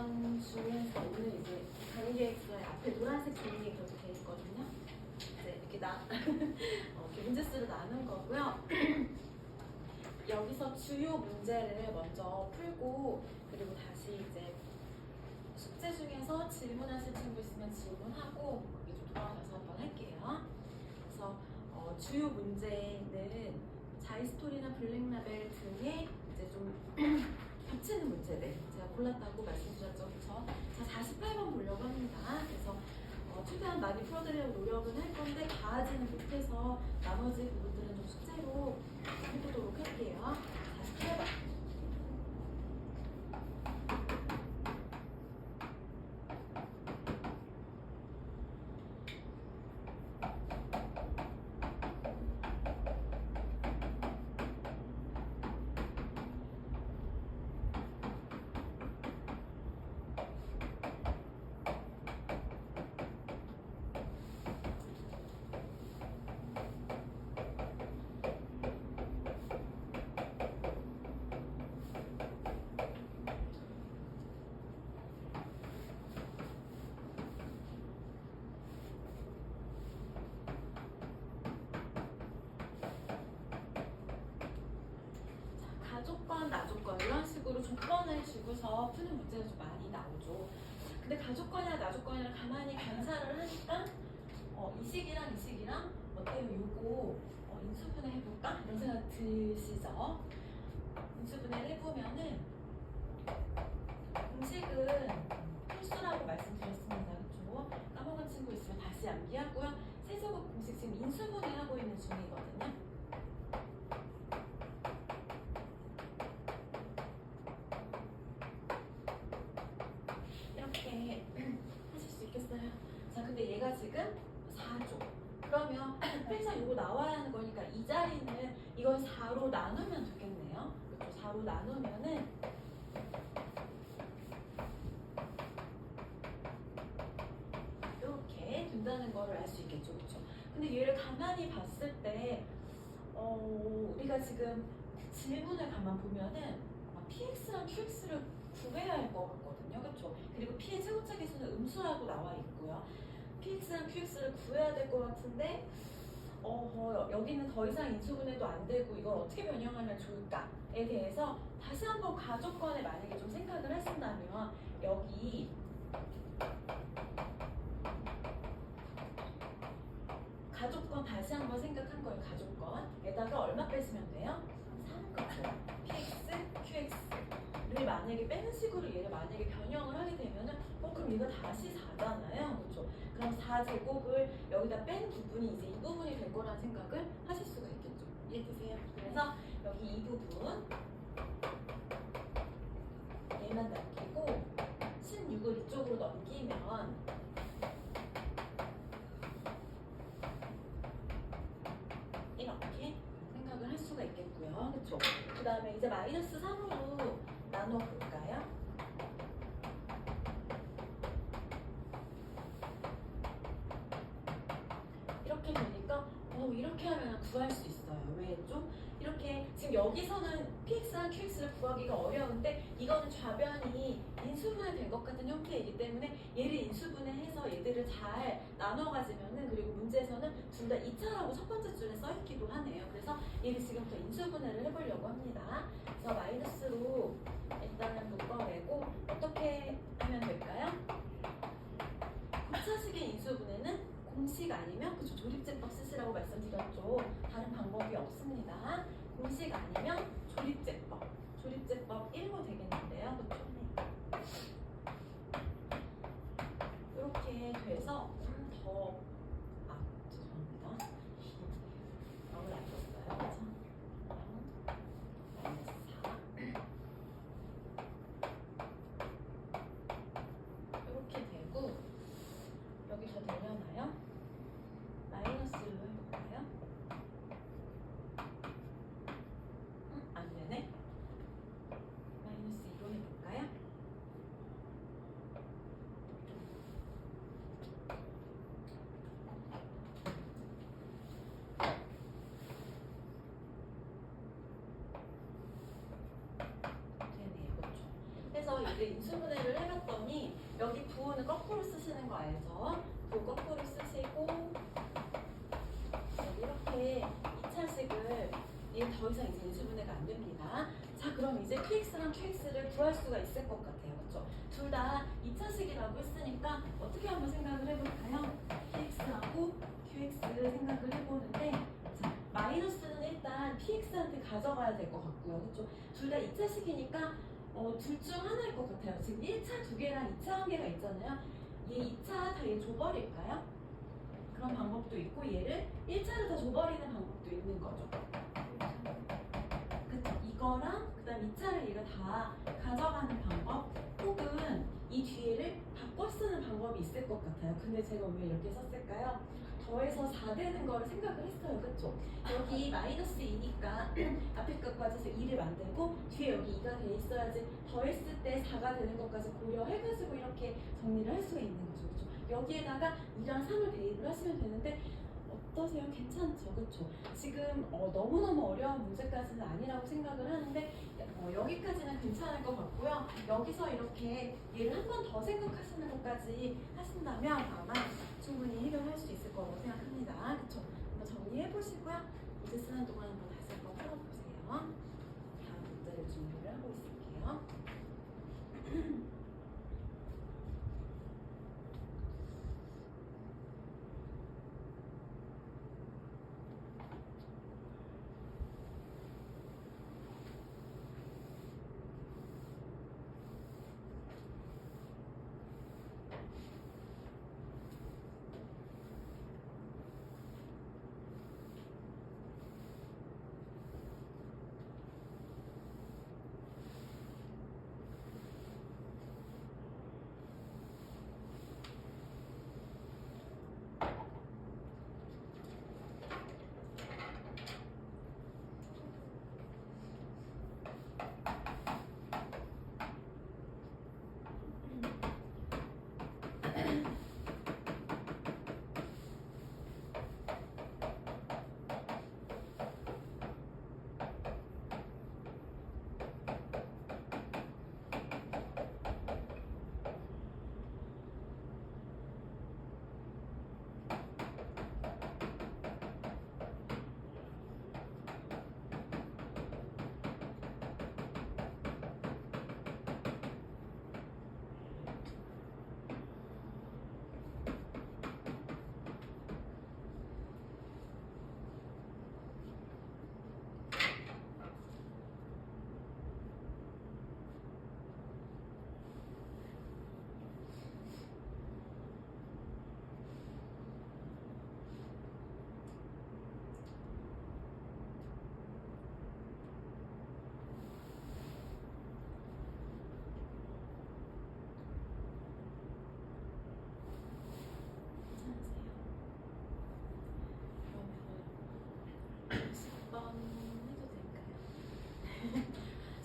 이번 주에서는 이제 단계획서의 앞에 노란색 종이에 그렇게 돼 있거든요. 이제 이렇게 이렇게 문제수를 나눈 거고요. 여기서 주요 문제를 먼저 풀고 그리고 다시 이제 숙제 중에서 질문하실 친구 있으면 질문하고 이렇게 좀 돌아가서 한번 할게요. 그래서 주요 문제는 자이스토리나 블랙라벨 등의 이제 좀 겹치는 문제들 제가 골랐다고 말씀드렸죠, 그렇죠? 자, 48번 보려고 합니다. 그래서 최대한 많이 풀어드리려고 노력은 할 건데 다 하지는 못해서 나머지 부분들은 좀 숙제로 해보도록 할게요. 48번. 가족권, 나족권 이런 식으로 조건을 주고서 푸는 문제가 좀 많이 나오죠. 근데 가족권이나 나족권이랑 가만히 관찰을 하니까 이 식이랑 이 식이랑 어때요? 요거 인수분해 해볼까? 이런 생각 드시죠? 인수분해를 해보면은 공식은 필수라고 말씀드렸습니다. 그쵸? 까먹은 친구 있으면 다시 암기하고요. 세제곱 공식 지금 인수분해하고 있는 중이거든요. 이렇게 하실 수 있겠어요? 자, 근데 얘가 지금 4조. 그러면 필사 요거 나와야 하는 거니까 이 자리는 이걸 4로 나누면 되겠네요. 그렇죠? 4로 나누면은 이렇게 된다는 거를 알 수 있겠죠. 그렇죠? 근데 얘를 가만히 봤을 때 우리가 지금 질문을 가만 보면은 PX랑 QX를 구해야 할 것 같거든요. 그렇죠? 그리고 P의 최고차 계수는 음수라고 나와 있고요. PX랑 QX를 구해야 될 것 같은데 여기는 더 이상 인수분해도 안 되고 이걸 어떻게 변형하면 좋을까에 대해서 다시 한번 가족권에 만약에 좀 생각을 하신다면 여기 가족권 다시 한번 생각한 거예요. 가족권에다가 얼마 뺐으면 돼요? 3 그렇죠? PX, QX를 만약에 빼는 식으로 얘를 만약에 변형을 하게 되면은 그럼 얘가 다시 4잖아요. 그렇죠? 그럼 4제곱을 여기다 뺀 부분이 이제 이 부분이 될 거라는 생각을 하실 수가 있겠죠. 이해되세요? 그래서 여기 이 부분 얘만 남기고 16을 이쪽으로 넘기면 이렇게 생각을 할 수가 있겠고요. 그쵸? 그 다음에 이제 마이너스 3으로 나눠볼까요? 이렇게 되니까 이렇게 하면 구할 수 있어요. 왜 좀? 이렇게 지금 여기서는 PX랑 QX를 구하기가 어려운데 이거는 좌변이 인수분해 된 것 같은 형태이기 때문에 얘를 인수분해해서 얘들을 잘 나눠 가지면은 그리고 문제에서는 둘 다 2차라고 첫 번째 줄에 써 있기도 하네요. 그래서 얘를 지금부터 인수분해를 해보려고 합니다. 그래서 마이너스로 일단은 묶어내고 어떻게 하면 될까요? 곱차식의 인수분해는 공식 아니면 그쵸, 조립제법 쓰시라고 말씀드렸죠. 다른 방법이 없습니다. 공식 아니면 조립제법 1로 되겠는데요. 그쵸? 이렇게 돼서 더 죄송합니다. 영을 안 썼어요. 그래서 4 이렇게 되고 여기 더 되려나요? 마이너스로 해볼까요? 그래서 이제 인수분해를 해봤더니 여기 부호는 거꾸로 쓰시는 거 알죠? 부호 거꾸로 쓰시고 여기 이렇게 2차식을 얘 더 이상 이제 인수분해가 안 됩니다. 자, 그럼 이제 px랑 qx를 구할 수가 있을 것 같아요. 그렇죠? 둘 다 2차식이라고 했으니까 어떻게 한번 생각을 해볼까요? px하고 qx를 생각을 해보는데 자, 마이너스는 일단 px한테 가져가야 될 것 같고요. 그렇죠? 둘 다 2차식이니까 둘 중 하나일 것 같아요. 지금 1차 두 개랑 2차 한 개가 있잖아요. 얘 2차 다 얘 줘버릴까요? 그런 방법도 있고 얘를 1차를 다 줘버리는 방법도 있는 거죠. 그쵸? 이거랑 그 다음 2차를 얘가 다 가져가는 방법 혹은 이 뒤에를 바꿔 쓰는 방법이 있을 것 같아요. 근데 제가 왜 이렇게 썼을까요? 더해서 4 되는 거를 생각을 했어요. 그쵸? 여기 마이너스 2니까 앞에 것 빠져서 2를 만들고 뒤에 여기 2가 돼 있어야지 더했을 때 4가 되는 것까지 고려해가지고 이렇게 정리를 할 수가 있는 거죠. 그쵸? 여기에다가 2랑 3을 대입을 하시면 되는데 어떠세요? 괜찮죠? 그쵸? 지금 너무너무 어려운 문제까지는 아니라고 생각을 하는데 여기까지는 괜찮을 것 같고요. 여기서 이렇게 얘를 한 번 더 생각하시는 것까지 하신다면 아마 충분히 해결할 수 있을 거라고 생각합니다. 그쵸? 한번 정리해 보시고요. 문제 쓰는 동안 한번 다시 한번 풀어보세요. 다음 문제를 준비를 하고 있을게요.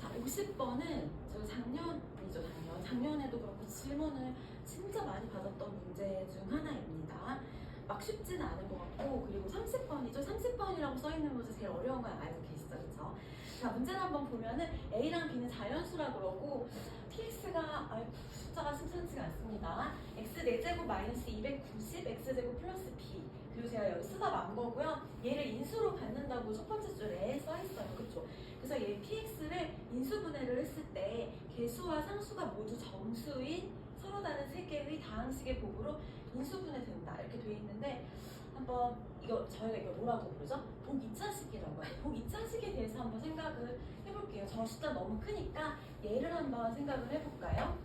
자, 50번은 저 작년에도 그렇고 질문을 진짜 많이 받았던 문제 중 하나입니다. 막 쉽지는 않은 것 같고 그리고 30번이죠. 30번이라고 써있는 문제 제일 어려운 건 알고 계시죠? 그렇죠? 자, 문제를 한번 보면은 A랑 B는 자연수라 그러고 px가 숫자가 심상치가 않습니다. x 4제곱 마이너스 290 x제곱 플러스 b 그리고 제가 여기 쓰다 만 거고요. 얘를 인수로 받는다고 첫 번째 줄에 써있어요. 그쵸? 그래서 얘 px를 인수분해를 했을 때 개수와 상수가 모두 정수인 서로 다른 세 개의 다항식의 곱으로 인수분해 된다 이렇게 돼 있는데 한번 저희가 이거 뭐라고 부르죠? 복 2차식이라고 해요. 복 2차식에 대해서 한번 생각을 해볼게요. 저 숫자 너무 크니까 얘를 한번 생각을 해볼까요?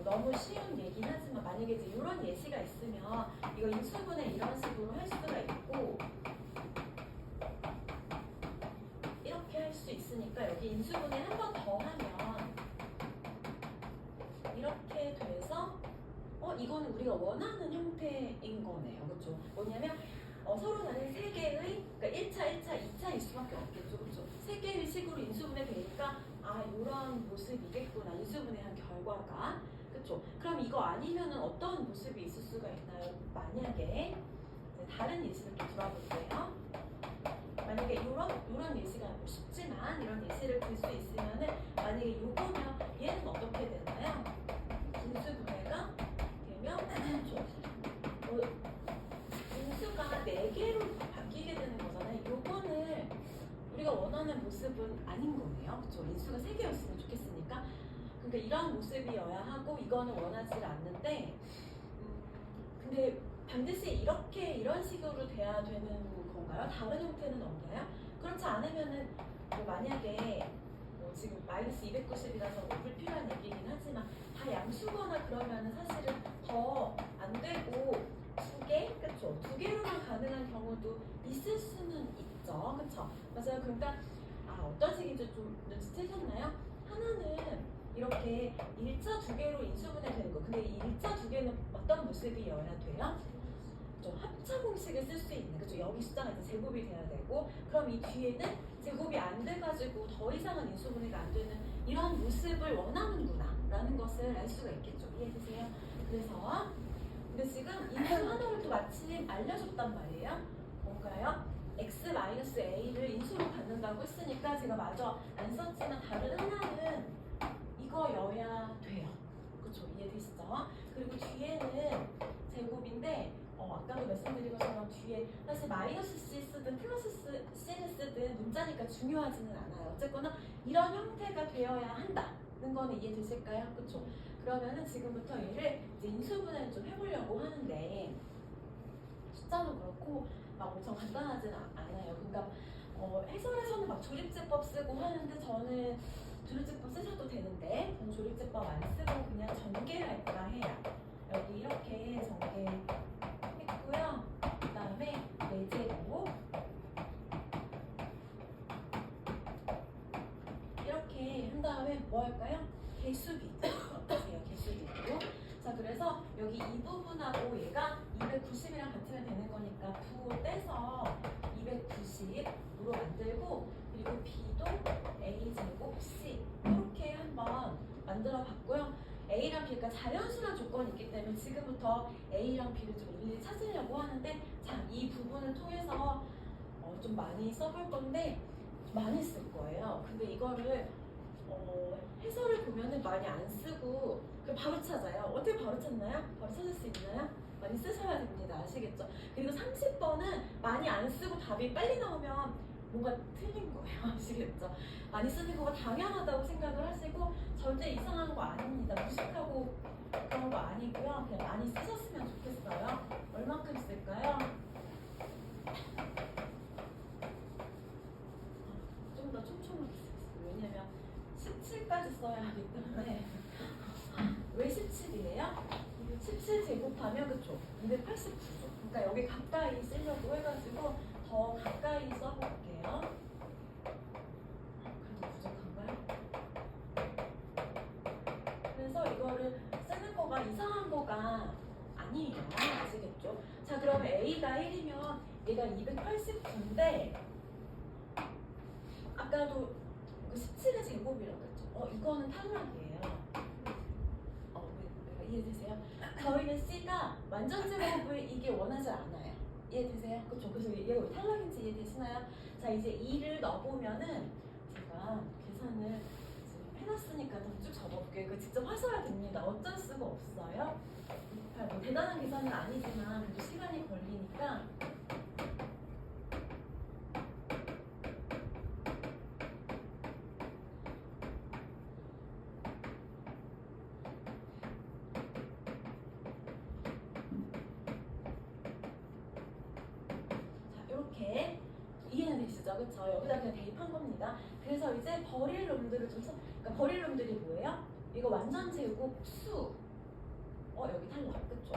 너무 쉬운 얘긴 하지만 만약에 이제 이런 예시가 있으면 이거 인수분해 이런 식으로 할 수가 있고 이렇게 할 수 있으니까 여기 인수분해 한 번 더 하면 이렇게 돼서 이거는 우리가 원하는 형태인 거네요. 그렇죠? 뭐냐면 서로 다른 세 개의 그러니까 1차, 1차, 2차일 수밖에 없겠죠. 그렇죠? 세 개의 식으로 인수분해 되니까 이런 모습이겠구나. 인수분해한 결과가. 그렇죠? 그럼 이거 아니면은 어떤 모습이 있을 수가 있나요? 만약에 다른 예시를 또 들어볼게요. 만약에 이런 예시가 쉽지만 이런 예시를 들 수 있으면은 만약에 요거면 얘는 어떻게 되나요? 인수분해가 되면 인수가 4개로 바뀌게 되는 거잖아요. 요거는 우리가 원하는 모습은 아닌 거네요. 그렇죠? 인수가 3개였으면 좋겠으니까. 그러니까 이런 모습이어야 하고 이거는 원하지 않는데 근데 반드시 이런 식으로 돼야 되는 건가요? 다른 형태는 없나요? 그렇지 않으면은 만약에 지금 마이너스 290이라서 불필요한 얘기긴 하지만 다 양수거나 그러면은 사실은 더 안 되고 2개? 그쵸? 2개로만 가능한 경우도 있을 수는 있죠. 그쵸? 맞아요. 그러니까 어떤 식인지 좀 눈치채셨나요? 하나는 이렇게 일자 2개로 인수분해 되는 거. 근데 이 일자 2개는 어떤 모습이어야 돼요? 좀 합차 공식을 쓸 수 있는, 그죠? 여기 숫자가 이제 제곱이 돼야 되고, 그럼 이 뒤에는 제곱이 안 돼가지고 더 이상은 인수분해가 안 되는 이런 모습을 원하는구나 라는 것을 알 수가 있겠죠. 이해되세요? 그래서 근데 지금 인수 하나를 또 마침 알려줬단 말이에요. 뭔가요? x-a를 인수로 받는다고 했으니까 제가 마저 안 썼지만 다른 하나는 이거여야 돼요. 그쵸? 이해되시죠? 그리고 뒤에는 제곱인데 아까도 말씀드린 것처럼 뒤에 사실 마이너스 C 쓰든 플러스 C를 쓰든 문자니까 중요하지는 않아요. 어쨌거나 이런 형태가 되어야 한다는 거는 이해되실까요? 그쵸? 그러면은 지금부터 얘를 이제 인수분해를 좀 해보려고 하는데 숫자도 그렇고 막 엄청 간단하지는 않아요. 그러니까 해설에서는 막 조립제법 쓰고 하는데 저는 조립제법 쓰셔도 되는데 저는 조립제법 안 쓰고 그냥 전개할까 해요. 여기 이렇게 전개했고요. 그 다음에 4제곱 이렇게 한 다음에 뭐 할까요? 개수비 어떠세요? 개수비로. 자, 그래서 여기 이 부분하고 얘가 290이랑 같으면 되는 거니까 부 떼서 290으로 만들고 그리고 b도 a제곱 c 이렇게 한번 만들어 봤고요. a랑 b가 자연수란 조건이 있기 때문에 지금부터 a랑 b를 좀 일일이 찾으려고 하는데 자, 이 부분을 통해서 좀 많이 써볼 건데 많이 쓸 거예요. 근데 이거를 해설을 보면은 많이 안 쓰고 그냥 바로 찾아요. 어떻게 바로 찾나요? 바로 찾을 수 있나요? 많이 쓰셔야 됩니다. 아시겠죠? 그리고 30번은 많이 안 쓰고 답이 빨리 나오면 뭔가 틀린 거예요. 아시겠죠? 많이 쓰는 거가 당연하다고 생각을 하시고 절대 이상한 거 아닙니다. 무식하고 그런 거 아니고요. 그냥 많이 쓰셨으면 좋겠어요. 얼만큼 쓸까요? 좀 더 촘촘하게 쓰겠습니다. 왜냐면 17까지 써야 하기 때문에. 왜 17이에요? 17 제곱하면 그쵸? 289죠. 그러니까 여기 가까이 쓰려고 해가지고 더 가까이 써볼게요. 그래도 부족한가요? 그래서 이거를 쓰는 거가 이상한 거가 아니에요. 아시겠죠? 자, 그러면 A가 1이면 얘가 289인데 아까도 그 17의 제곱이라고 했죠. 이거는 탈락이에요. 이해되세요? 저희는 C가 완전 제곱을 이게 원하지 않아요. 이해되세요? 그쵸? 그래서 얘가 왜 탈락인지 이해되시나요? 자, 이제 2를 넣어보면은 제가 계산을 지금 해놨으니까 쭉 적어볼게요. 이거 직접 하셔야 됩니다. 어쩔 수가 없어요. 뭐 대단한 계산은 아니지만 그래도 시간이 걸리니까 이렇게 이해는 되시죠? 그쵸? 여기다 그냥 대입한 겁니다. 그래서 이제 버릴 놈들을 좀 그러니까 버릴 놈들이 뭐예요? 이거 완전 제곱 수. 여기 탈락. 그쵸?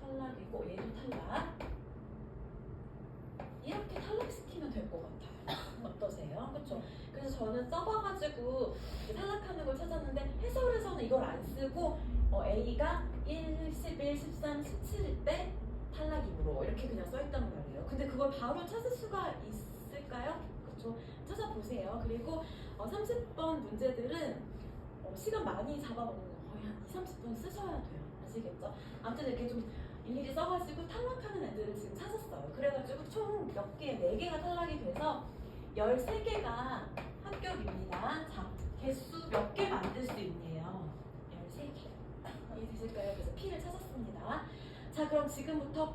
탈락이고 얘도 탈락. 이렇게 탈락시키면 될 것 같아요. 어떠세요? 그쵸? 그래서 저는 써봐가지고 탈락하는 걸 찾았는데 해설에서는 이걸 안 쓰고 A가 1, 11, 13, 17일 때 탈락이므로 이렇게 그냥 써있단 말이에요. 근데 그걸 바로 찾을 수가 있을까요? 그렇죠? 찾아보세요. 그리고 30번 문제들은 시간 많이 잡아먹는 거 거의 한 2, 30분 쓰셔야 돼요. 아시겠죠? 아무튼 이렇게 좀 일일이 써가지고 탈락하는 애들을 지금 찾았어요. 그래가지고 총 몇 개, 4개가 탈락이 돼서 13개가 합격입니다. 자, 개수 몇 개 만들 수 있네요. 13개. 이해되실까요? 그래서 P를 찾았습니다. 자, 그럼 지금부터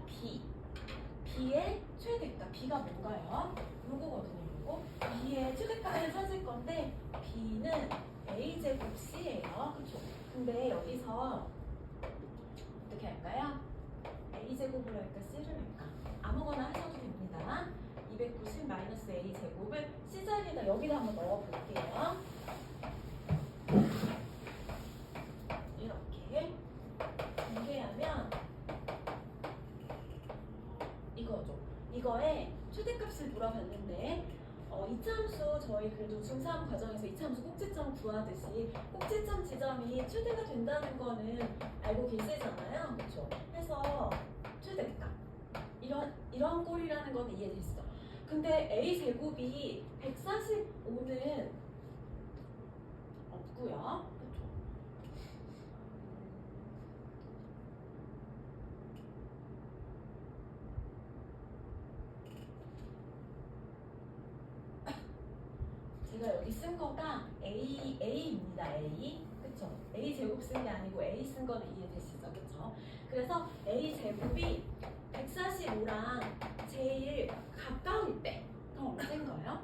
B의 최대값. B가 뭔가요? 요거거든요, 요거. B의 최대값을 찾을 건데, B는 A제곱 C예요. 그쵸? 근데 여기서 어떻게 할까요? A제곱을 할까? C를 할까? 아무거나 하셔도 됩니다. 290 마이너스 A제곱을 C자리에다 여기다 한번 넣어볼게요. 이렇게 공개하면 이거죠. 이거에 최대값을 물어봤는데 이차함수 저희 그래도 중3 과정에서 이차함수 꼭지점 구하듯이 꼭지점 지점이 최대가 된다는 거는 알고 계시잖아요. 그렇죠? 해서 최대값 이런 꼴이라는 건 이해됐어. 근데 A제곱이 145는 없고요. 그렇죠? 제가 여기 쓴 거가 A입니다. A. 그쵸? A 제곱 쓴 게 아니고 A 쓴 거는 이해되시죠? 그쵸? 그래서 A 제곱이 145랑 제일 가까울 때 그럼 언제인 거예요?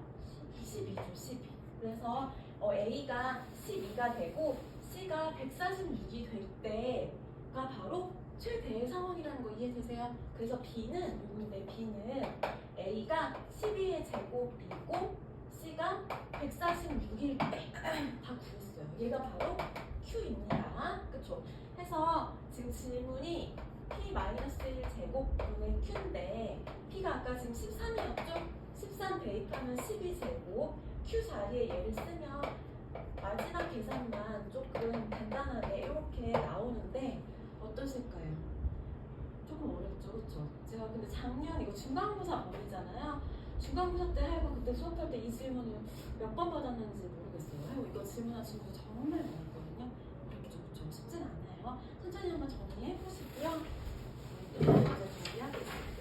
12죠. 12. 그래서 A가 12가 되고 C가 146이 될 때가 바로 최대의 상황이라는 거 이해되세요? 그래서 B는 요건데 B는 A가 12의 제곱이고 C가 146일 때 다 구했어요. 얘가 바로 Q입니다. 그쵸? 해서 지금 질문이 P-1 제곱분의 Q인데 P가 아까 지금 13이었죠? 13 대입하면 12제곱 Q 자리에 얘를 쓰면 마지막 계산만 조금 간단하게 이렇게 나오는데 어떠실까요? 조금 어렵죠, 그쵸? 제가 근데 작년 이거 중간고사 범위잖아요. 중간고사 때 하고 그때 수업할 때 이 질문을 몇 번 받았는지 모르겠어요. 하고 이거 질문한 친구도 정말 많았거든요. 어렵죠, 그쵸? 쉽진 않아요. 천천히 한번 정리해 보시고요. 이제 준비하겠습니다.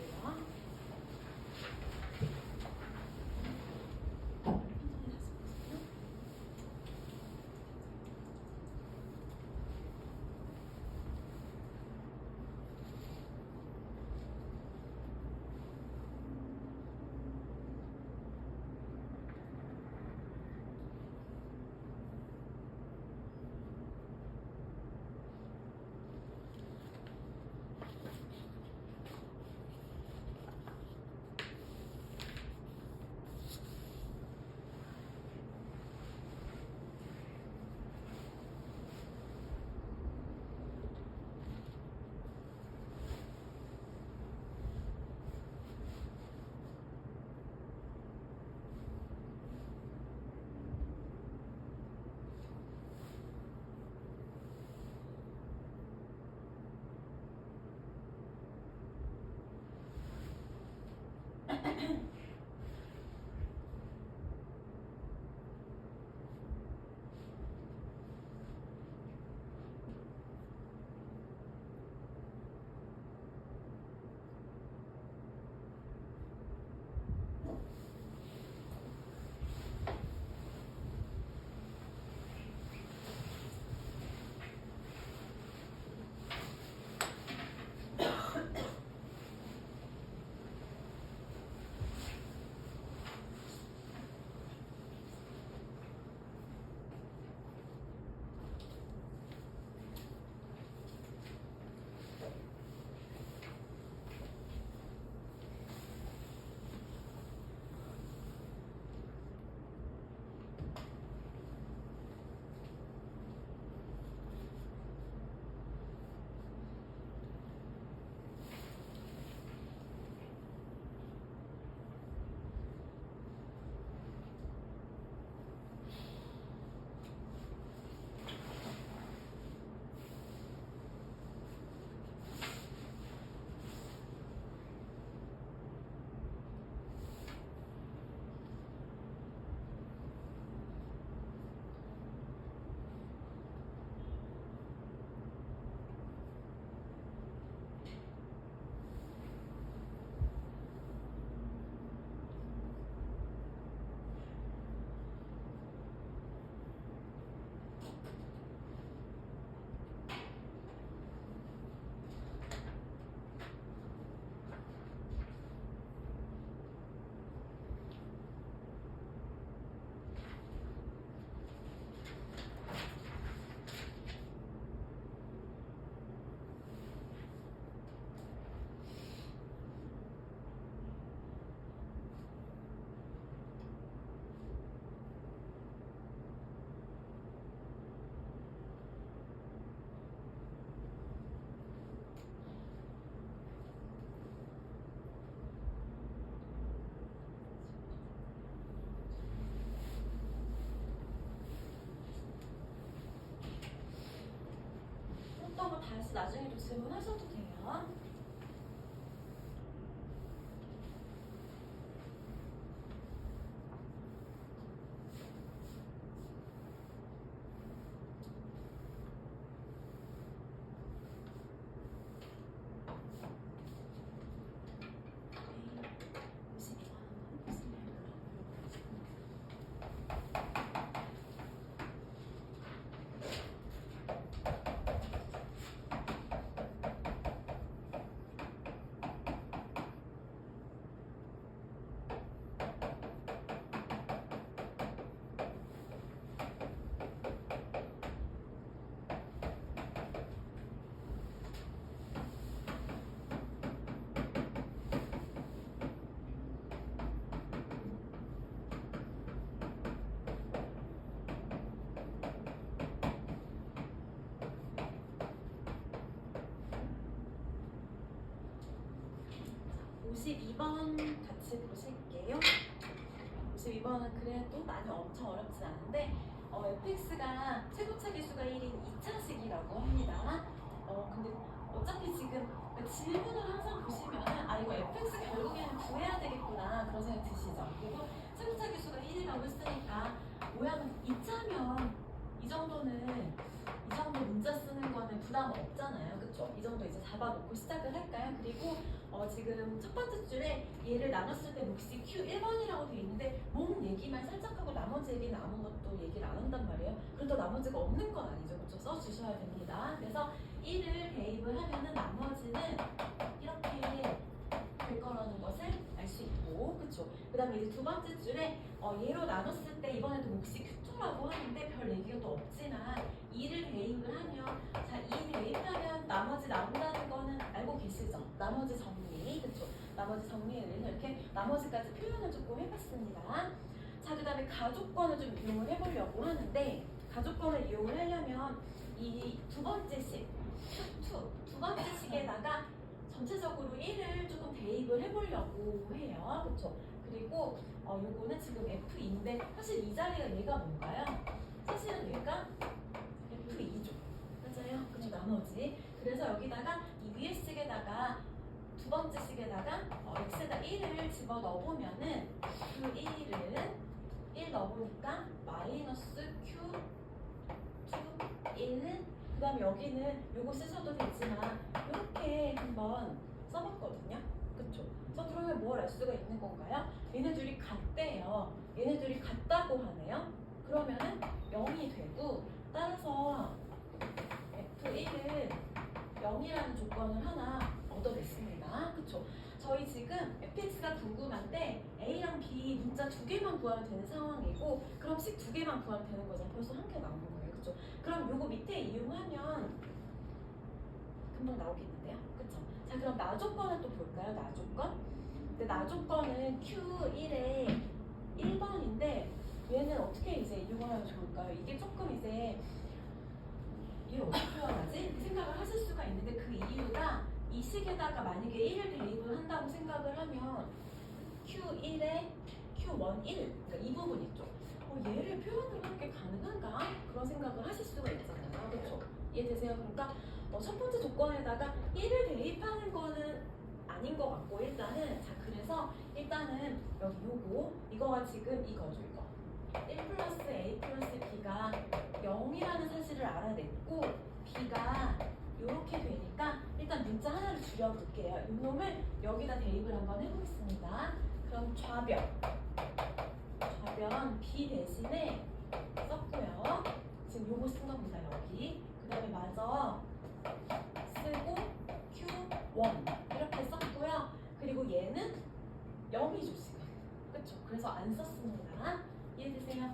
다시 나중에 또 질문하셔도 돼요. 자, 52번 같이 보실게요. 52번은 그래도 많이 엄청 어렵진 않은데 fx가 최고차 계수가 1인 2차식이라고 합니다. 근데 어차피 지금 질문을 항상 보시면 이거 fx 결국에는 구해야 되겠구나 그런 생각 드시죠? 그리고 최고차 계수가 1이라고 했으니까 모양은 2차면 이 정도 문자 쓰는 거는 부담 없잖아요. 그쵸? 이 정도 이제 잡아놓고 시작을 할까요? 그리고 지금 첫 번째 줄에 얘를 나눴을 때 몫이 Q1번이라고 돼 있는데 몸 얘기만 살짝 하고 나머지 얘기는 아무것도 얘기를 안 한단 말이에요. 그렇다고 나머지가 없는 건 아니죠. 그쵸? 써주셔야 됩니다. 그래서 1을 대입을 하면은 나머지는 이렇게 될 거라는 것을 알 수 있고, 그쵸? 그 다음에 이제 두 번째 줄에 얘로 나눴을 때 이번에도 몫이 Q2라고 하는데 별 얘기가 또 없지만 2를 대입을 하면 자, 2 대입하면 나머지 나온다는 거는 알고 계시죠? 나머지 정리, 그쵸? 나머지 정리를 이렇게 나머지까지 표현을 조금 해봤습니다. 자, 그 다음에 가족권을 좀 이용을 해보려고 하는데 가족권을 이용을 하려면 이 두 번째 식, Q2, 두 번째 식에다가 전체적으로 1을 조금 대입을 해보려고 해요. 그쵸? 그리고 요거는 지금 F인데 사실 이 자리가 얘가 뭔가요? 사실은 얘가 F2죠. 맞아요? 그쵸? 나머지. 그래서 여기다가 이 위에 식에다가 두 번째 식에다가 x에다 1을 집어 넣어보면은 그 1은 1 넣어보니까 마이너스 Q2 1. 그 다음에 여기는 요거 쓰셔도 되지만 이렇게 한번 써봤거든요. 그쵸? 그래서 그러면 뭘 알 수가 있는 건가요? 얘네들이 같대요. 얘네들이 같다고 하네요. 그러면은 0이 되고 따라서 F1은 0이라는 조건을 하나 얻어냈습니다. 그쵸? 저희 지금 fx가 궁금한데 a랑 b 문자 두 개만 구하면 되는 상황이고 그럼 식 두 개만 구하면 되는 거죠. 벌써 한 개 나온 거예요. 그쵸? 그럼 요거 밑에 이용하면 금방 나오겠는데요? 그쵸? 자, 그럼 나조건을 또 볼까요? 나조건? 근데 나조건은 Q1에 1번인데 얘는 어떻게 이제 이용하면 좋을까요? 이게 조금 이제 이걸 어떻게 표현하지? 이렇게 생각을 하실 수가 있는데 그 이유가 이 식에다가 만약에 1을 대입을 한다고 생각을 하면 Q1에 Q1, 1 그러니까 이 부분 있죠. 얘를 표현을 하는 게 가능한가? 그런 생각을 하실 수가 있잖아요. 그렇죠? 이해되세요? 그러니까 첫 번째 조건에다가 1을 대입하는 거는 아닌 것 같고 일단은 자 그래서 일단은 여기 요거 이거가 지금 이거죠. 이거 1 플러스 A 플러스 B가 0이라는 사실을 알아냈고 B가 이렇게 되니까 일단 문자 하나를 줄여볼게요. 이 놈을 여기다 대입을 한번 해보겠습니다. 그럼 좌변 B 대신에 썼고요. 지금 요거 쓴 겁니다. 여기 그 다음에 마저 쓰고 Q1 이렇게 썼고요. 그리고 얘는 0이죠 지금. 그쵸? 그래서 안 썼습니다. 이해되세요?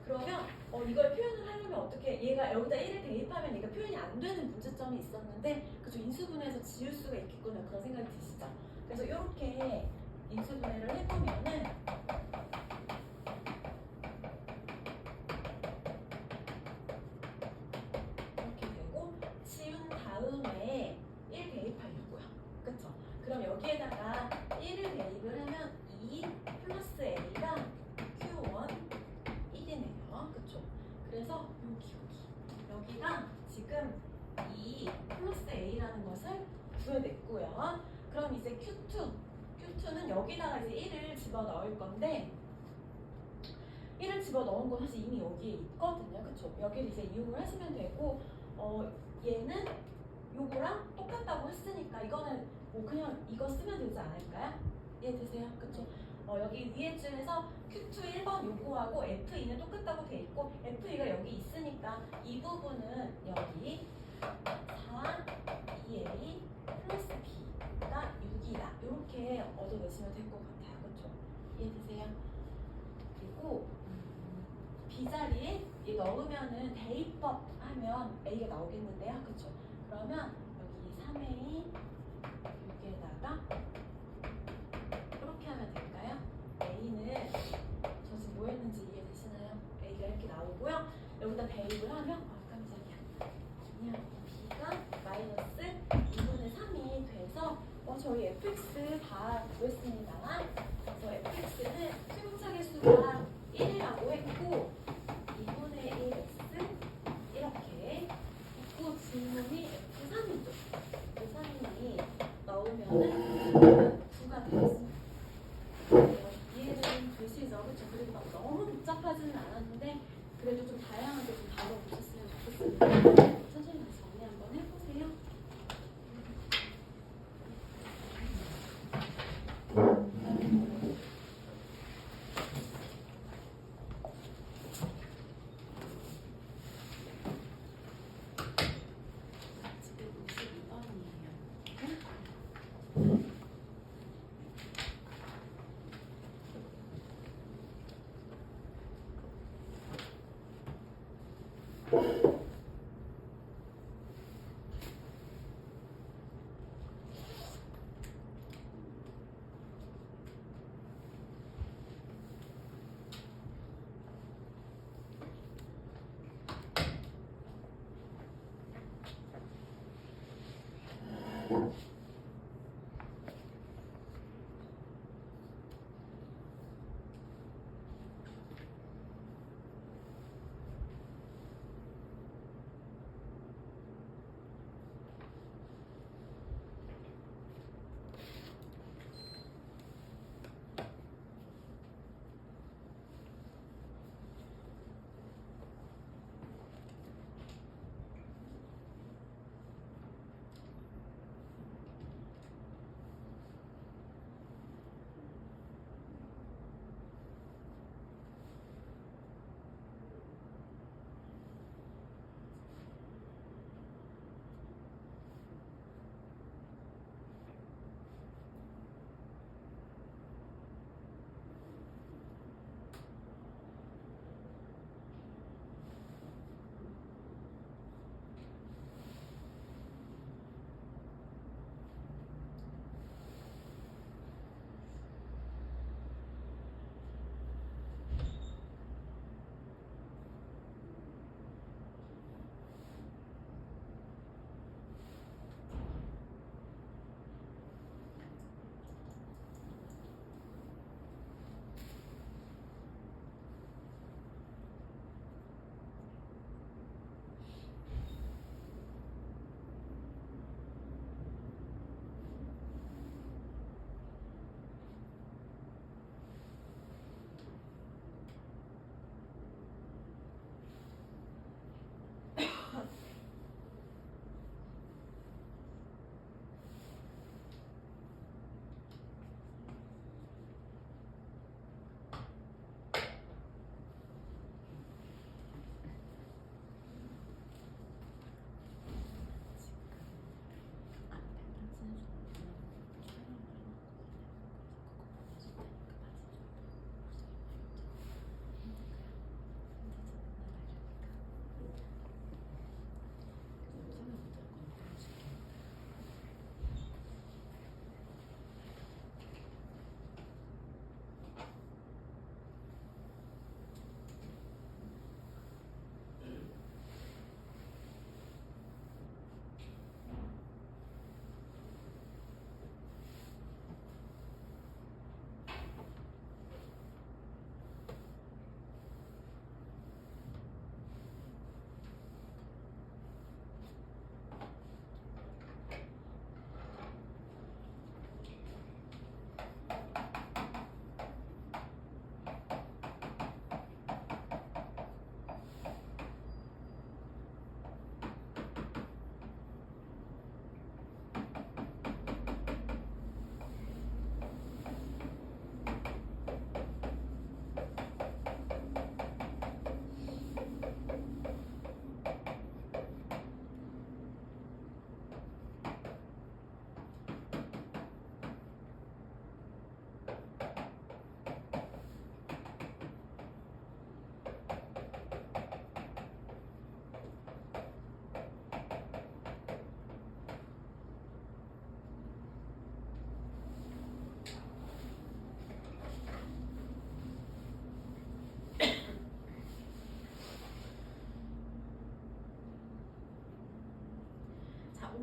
그러면 이걸 표현을 하려면 어떻게 얘가 여기다 1을 대입하면 얘가 표현이 안 되는 문제점이 있었는데 그쵸? 인수분해해서 지울 수가 있겠구나 그런 생각이 드시죠? 그래서 이렇게 인수분해를 해보면은 이렇게 되고 지운 다음에 1 대입하려고요. 그쵸? 그럼 여기에다가 1을 대입을 하면 2 플러스 A가 Q1 1이네요. 그쵸? 그래서 여기가 지금 2 플러스 a라는 것을 구해냈고요. 그럼 이제 Q2는 여기다가 이제 1을 집어넣을 건데 1을 집어넣은 건 사실 이미 여기에 있거든요. 그쵸? 여기를 이제 이용을 하시면 되고 얘는 요거랑 똑같다고 했으니까 이거는 뭐 그냥 이거 쓰면 되지 않을까요? 이해되세요? 그쵸? 여기 위에 줄에서 Q2 1번 요거하고 F2는 똑같다고 돼 있고 F2가 여기 있으니까 이 부분은 여기 4 2A 플러스 B가 6이다. 이렇게 얻어내시면 될 것 같아요. 그쵸? 이해되세요? 그리고 B 자리에 이 넣으면은 대입법 하면 A가 나오겠는데요. 그쵸? 그러면 여기 3A 6에다가 이렇게 하면 될까요? A는 저 지금 뭐 했는지 이해되시나요? A가 이렇게 나오고요. 여기다 대입을 하면 깜짝이야. 그냥 B가 마이너스 2분의 3이 돼서 저희 fx 다 구했습니다. 그래서 fx는 수용차계 수가 1이라고 했고 2분의 1x 이렇게 있고 질문이 f3이죠. f3이 넣으면은 9가 되겠습니다. 이해는 되시죠? 그렇죠? 그리고 막 너무 복잡하지는 않았는데 그래도 좀 다양하게 좀 다뤄보셨으면 좋겠습니다. 천천히 다시 정리 한번 해보세요.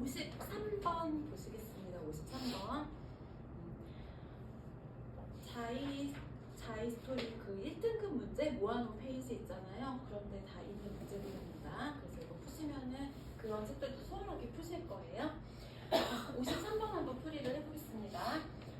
53번 보시겠습니다. 53번. 자이스토리 그 1등급 문제 모아놓은 페이지 있잖아요. 그런데 다 있는 문제들입니다. 그래서 이거 푸시면은 그런 책들도 수월하게 푸실 거예요. 53번 한번 풀이를 해보겠습니다.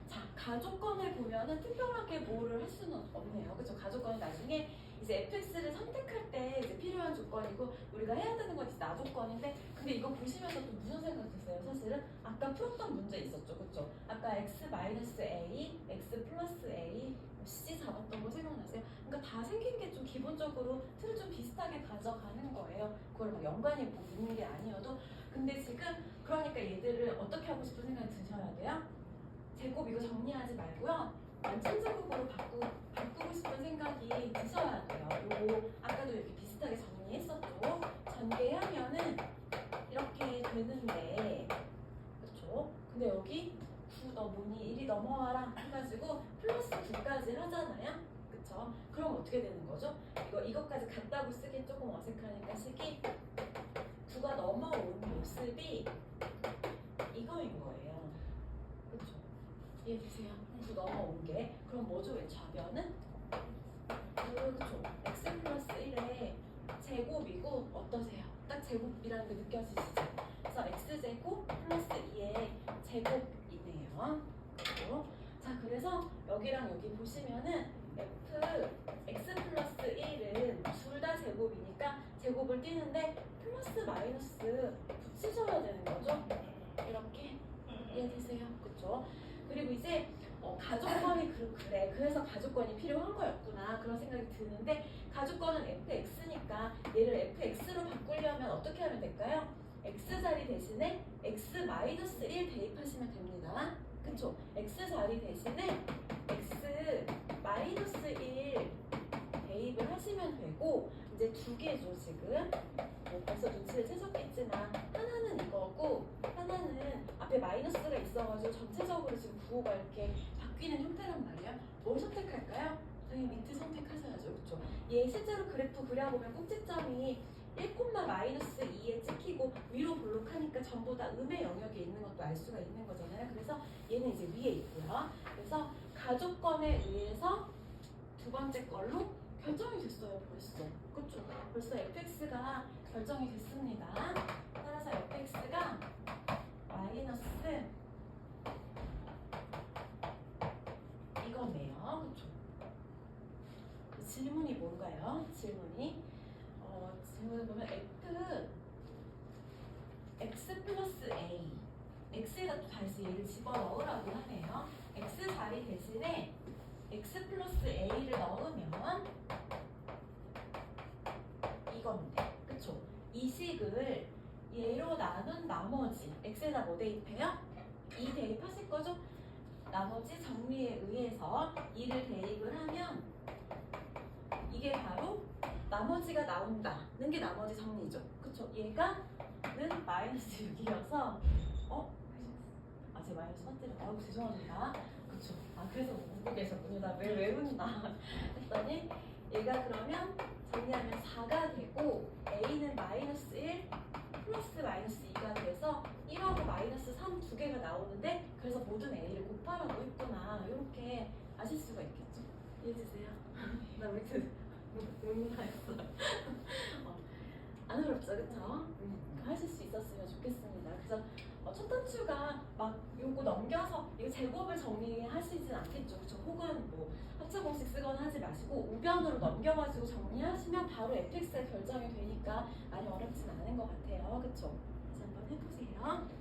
자, 가족권을 보면은 특별하게 뭐를 할 수는 없네요. 그렇죠? 가족권은 나중에 이제 fx를 선택할 때 이제 필요한 조건이고 우리가 해야 되는 건 이제 나조건인데, 근데 이거 보시면서 또 무슨 생각 드세요? 사실은 아까 풀었던 문제 있었죠, 그렇죠? 아까 x-a, x+a, c 잡았던 거 생각나세요? 그러니까 다 생긴 게 좀 기본적으로 틀을 좀 비슷하게 가져가는 거예요. 그걸 막 연관이 뭐 있는 게 아니어도. 근데 지금 그러니까 얘들을 어떻게 하고 싶은 생각이 드셔야 돼요? 제곱 이거 정리하지 말고요. 완전 제곱으로 바꾸고 싶은 생각이 드셔야 돼요. 요거 아까도 이렇게 비슷하게 정리했었죠. 전개하면은 이렇게 되는데, 그렇죠? 근데 여기 9 뭐니 1이 넘어와라 해가지고 플러스 9까지 하잖아요. 그쵸? 그럼 어떻게 되는 거죠? 이것까지 같다고 쓰기 조금 어색하니까 식이 9가 넘어온 모습이 이거인 거예요. 그쵸? 이해되세요? 9 넘어온 게. 그럼 뭐죠? 왜 좌변은? 그쵸? x 플러스 1의 제곱이고 어떠세요? 딱 제곱이라는 게 느껴지시죠? 그래서 x제곱 플러스 2의 제곱이네요. 그렇죠? 자, 그래서 여기랑 여기 보시면은 x 플러스 1은 둘 다 제곱이니까 제곱을 띄는데 플러스 마이너스 붙이셔야 되는 거죠? 이렇게 이해되세요? 그쵸? 그리고 이제 가족권이 그래. 그래서 가족권이 필요한 거였구나. 그런 생각이 드는데, 가족권은 fx니까 얘를 fx로 바꾸려면 어떻게 하면 될까요? x 자리 대신에 x-1 대입하시면 됩니다. 그쵸? x 자리 대신에 x-1 대입을 하시면 되고, 이제 두 개죠, 지금. 뭐 벌써 눈치를 채셨겠지만, 하나는 이거고, 하나는 앞에 마이너스가 있어가지고 전체적으로 지금 부호가 이렇게 바뀌는 형태란 말이에요. 뭘 선택할까요? 당연히 밑에 선택하셔야죠, 그쵸? 얘 실제로 그래프 그려보면 꼭지점이 1,-2에 찍히고 위로 볼록하니까 전부 다 음의 영역에 있는 것도 알 수가 있는 거잖아요. 그래서 얘는 이제 위에 있고요. 그래서 가족권에 의해서 두 번째 걸로 결정이 됐어요, 벌써. 그쵸? 벌써 fx가 결정이 됐습니다. 따라서 fx가 마이너스 이거네요. 그쵸? 질문이 뭔가요? 질문을 보면 x 플러스 a, x에다 또 다시 얘를 집어넣으라고 하네요. x 자리 대신에 x 플러스 a를 넣으면 이건데, 그쵸? 이 식을 얘로 나눈 나머지 x에다 뭐 대입해요? 2 대입하실 거죠? 나머지 정리에 의해서 2를 대입을 하면 이게 바로 나머지가 나온다는 게 나머지 정리죠. 그쵸? 얘가는 마이너스 6이어서 제 마이너스 선택을 죄송합니다. 그쵸? 그래서 묻고 계셨군요. 나 왜 외운다 했더니 얘가 그러면 정리하면 4가 되고 a는 마이너스 1 플러스 마이너스 2가 돼서 1하고 마이너스 3 두 개가 나오는데, 그래서 모든 a를 곱하라고 했구나. 이렇게 아실 수가 있겠죠? 이해되세요? 나 왜 이렇게 운다했어. 안 어렵죠, 그쵸? 하실 수 있었으면 좋겠습니다. 그래서 첫 단추가 막 요거 넘겨서 이거 제곱을 정리하시진 않겠죠, 그쵸? 혹은 뭐 합차 공식 쓰거나 하지 마시고 우변으로 넘겨가지고 정리하시면 바로 fx가 결정이 되니까 많이 어렵진 않은 것 같아요, 그쵸? 다시 한번 해보세요.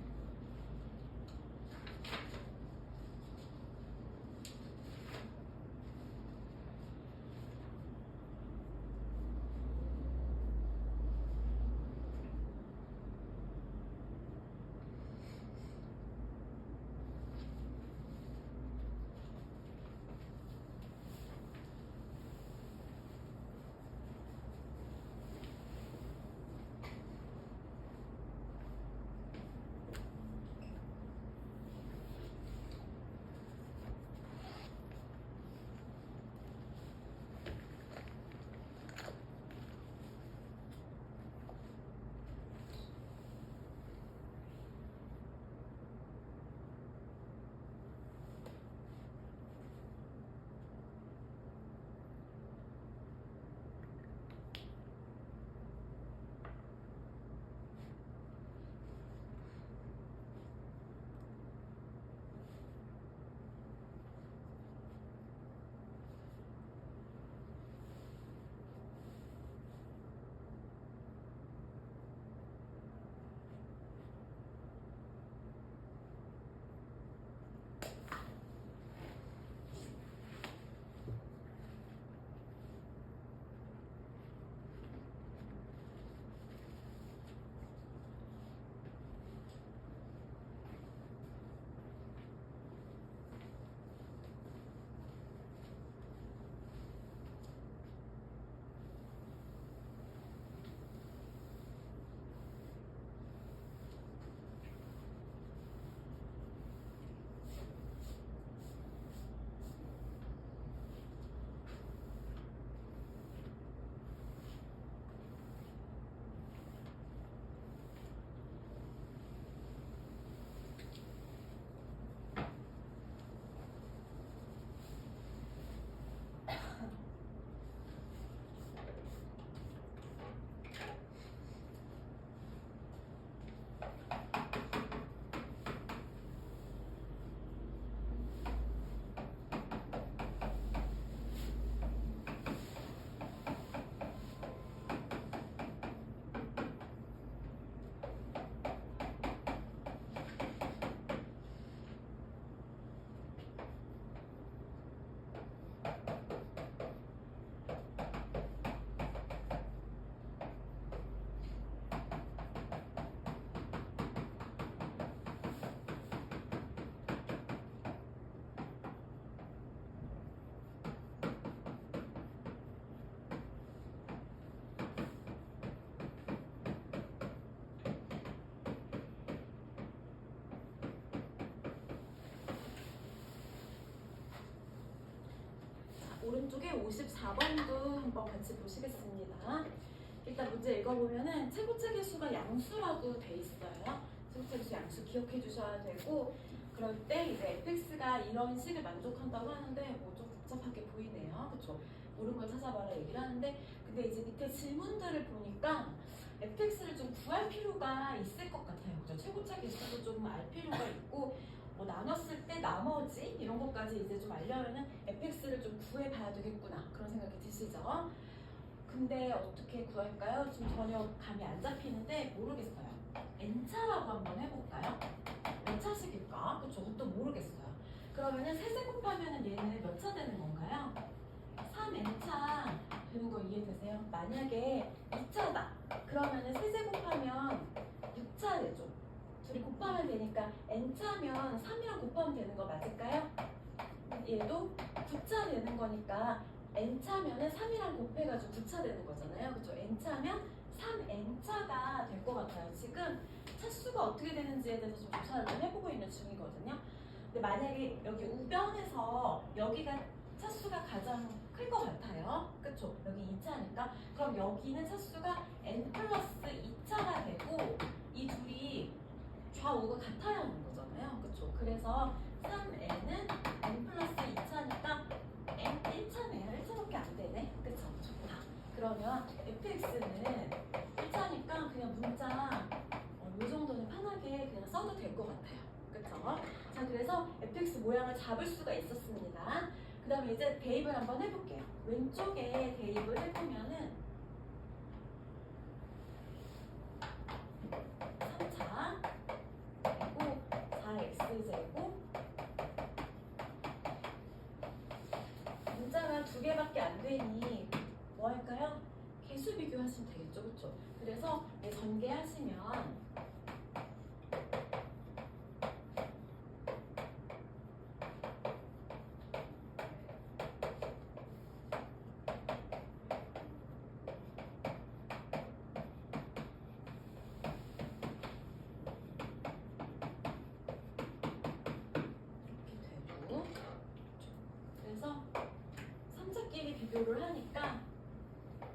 오른쪽에 54번도 한번 같이 보시겠습니다. 일단 문제 읽어보면은 최고차 계수가 양수라고 돼 있어요. 최고차 계수 양수 기억해 주셔야 되고, 그럴 때 이제 fx가 이런 식을 만족한다고 하는데 뭐 좀 복잡하게 보이네요. 그쵸? 모르는 걸 찾아봐라 얘기를 하는데, 근데 이제 밑에 질문들을 보니까 fx를 좀 구할 필요가 있을 것 같아요. 그죠? 최고차 계수도 좀 알 필요가 있고, 뭐 나눴을 때 나머지 이런 것까지 이제 좀 알려면은 fx를 좀 구해봐야 되겠구나, 그런 생각이 드시죠? 근데 어떻게 구할까요? 지금 전혀 감이 안 잡히는데 모르겠어요. n차라고 한번 해볼까요? 몇 차식일까? 그쵸? 그것도 모르겠어요. 그러면은 세제곱하면은 얘는 몇 차 되는 건가요? 3n차 되는 거 이해되세요? 만약에 2차다. 그러면은 세제곱하면 6차 되죠. 둘이 곱하면 되니까 n차면 3이랑 곱하면 되는 거 맞을까요? 얘도 9차 되는 거니까 n차면은 3이랑 곱해가지고 9차 되는 거잖아요. 그쵸? n차면 3n차가 될 것 같아요. 지금 차수가 어떻게 되는지에 대해서 좀 조사를 좀 해보고 있는 중이거든요. 근데 만약에 여기 우변에서 여기가 차수가 가장 클 것 같아요. 그쵸? 여기 2차니까. 그럼 여기는 차수가 n 플러스 2차가 되고, 이 둘이 좌우가 같아야 하는 거잖아요. 그쵸? 그래서 3n은 n 플러스 2차니까 n 1차네요. 1차밖에 안 되네. 그쵸? 좋다. 그러면 fx는 1차니까 그냥 문자 이 정도는 편하게 그냥 써도 될 것 같아요. 그쵸? 자, 그래서 fx 모양을 잡을 수가 있었습니다. 그 다음에 이제 대입을 한번 해볼게요. 왼쪽에 대입을 해보면은 3차 그리고 4x제곱, 문자가 2개밖에 안 되니 뭐 할까요? 개수 비교하시면 되겠죠. 그쵸? 그래서 전개하시면 그래서 3차끼리 비교를 하니까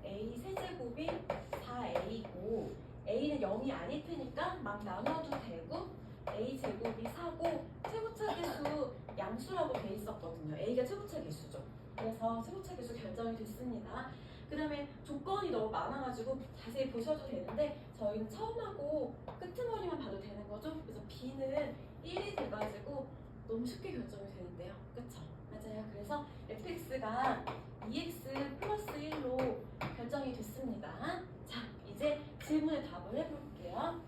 a 세제곱이 4a고, a는 0이 아닐 테니까 막 나눠도 되고, a 제곱이 4고, 최고차 계수 양수라고 돼 있었거든요. a가 최고차 계수죠. 그래서 최고차 계수 결정이 됐습니다. 그 다음에 조건이 너무 많아가지고 자세히 보셔도 되는데, 저희는 처음하고 끄트머리만 봐도 되는 거죠. 그래서 b는 1이 돼가지고 너무 쉽게 결정이 되는데요. 그쵸? 맞아요. 그래서 fx가 2x 플러스 1로 결정이 됐습니다. 자, 이제 질문에 답을 해볼게요.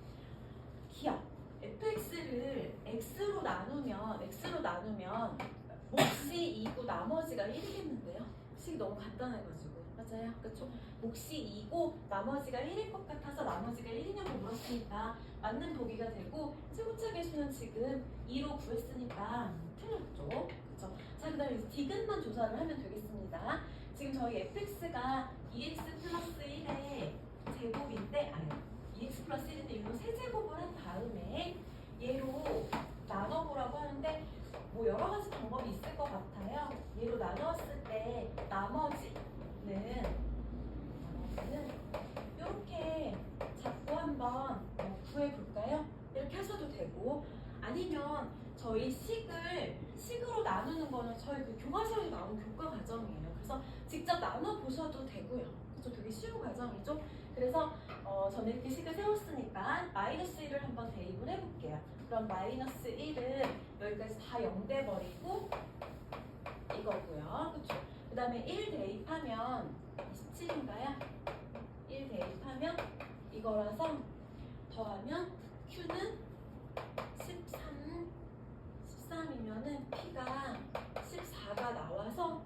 기억. fx를 x로 나누면 몫이 2고 나머지가 1이겠는데요. 식이 너무 간단해가지고. 맞아요. 그쵸? 몫이 2고 나머지가 1일 것 같아서 나머지가 1이냐고 물었으니까 맞는 보기가 되고, 최고차 계수는 지금 2로 구했으니까 틀렸죠. 그쵸? 자, 그 다음에 디귿만 조사를 하면 되겠습니다. 지금 저희 fx가 2x 플러스 1의 제곱인데, 2x 플러스 1인데 이거 세제곱을 한 다음에 얘로 나눠보라고 하는데, 뭐 여러 가지 방법이 있을 것 같아요. 얘로 나누었을 때 나머지는 이렇게 잡고 한번 구해볼까요? 이렇게 하셔도 되고, 아니면 저희 식으로 나누는 거는 저희 그 교과서에 나온 교과 과정이에요. 그래서 직접 나눠 보셔도 되고요. 그래서 되게 쉬운 과정이죠. 그래서 저는 이렇게 식을 세웠으니까 마이너스 1을 한번 대입을 해볼게요. 그럼 마이너스 1은 여기까지 다 0 돼버리고 이거고요. 그쵸? 그 다음에 1 대입하면 27인가요? 1 대입하면 이거라서 더하면 Q는 13이면은 P가 14가 나와서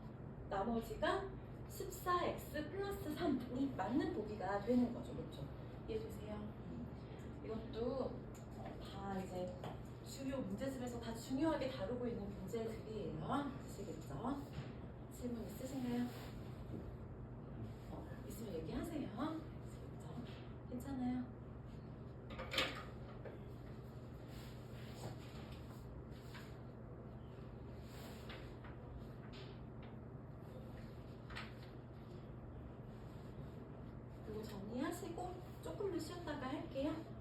나머지가 14x 플러스 3이 맞는 보기가 되는 거죠. 그렇죠? 이해되세요? 이것도 다 이제 주요 문제집에서 다 중요하게 다루고 있는 문제들이에요. 아시겠죠? 질문 있으신가요? 있으면 얘기하세요. 아시겠죠? 괜찮아요? 정리하시고 조금만 쉬었다가 할게요.